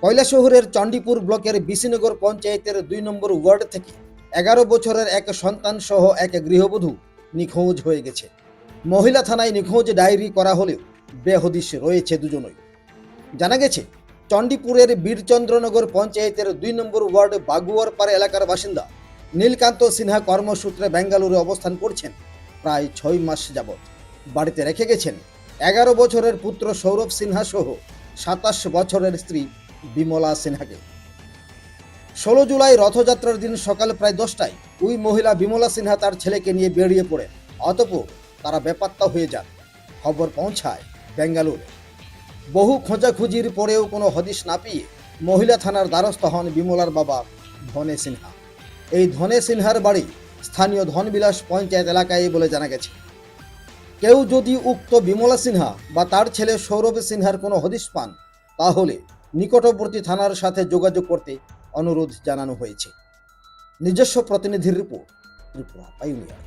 কৈলাসহরের চণ্ডীপুর ব্লকের বিশিনগর পঞ্চায়েতের ২ নম্বর ওয়ার্ড থেকে ১১ বছরের এক সন্তান সহ এক গৃহবধূ নিখোঁজ হয়ে গেছে। মহিলা থানায় নিখোঁজ ডায়েরি করা হলেও বেহদিশ রয়েছে দুজনই। জানা গেছে, চণ্ডীপুরের বীরচন্দ্রনগর পঞ্চায়েতের ২ নম্বর ওয়ার্ড বাগুয়ারপাড়া এলাকার বাসিন্দা নীলকান্ত সিনহা কর্মসূত্রে বেঙ্গালুরু অবস্থান করছেন প্রায় ৬ মাস যাবৎ। বাড়িতে রেখে গেছেন ১১ বছরের পুত্র সৌরভ সিনহা সহ ২৭ বছরের স্ত্রী বিমলা সিনহাকে। ১৬ জুলাই রথযাত্রার দিন সকাল প্রায় ১০টায় ওই মহিলা বিমলা সিনহা তার ছেলেকে নিয়ে বেরিয়ে পড়েন। অতঃপর তারা বেপাত্তা হয়ে যান। খবর পৌঁছায় বেঙ্গালুরু। বহু খোঁজাখুঁজির পরেও কোনো হদিশ না পেয়ে মহিলা থানার দ্বারস্থ হন বিমলার বাবা ধনে সিনহা। এই ধনে সিনহার বাড়ি স্থানীয় ধনবিলাস পঞ্চায়েত এলাকায় বলে জানা গেছে। কেউ যদি উক্ত বিমলা সিনহা বা তার ছেলে সৌরভ সিনহার কোনো হদিশ পান, তাহলে নিকটবর্তী থানার সাথে যোগাযোগ করতে অনুরোধ জানানো হয়েছে। নিজস্ব প্রতিনিধির রিপোর্ট, ত্রিপুরা পাইওনিয়ার।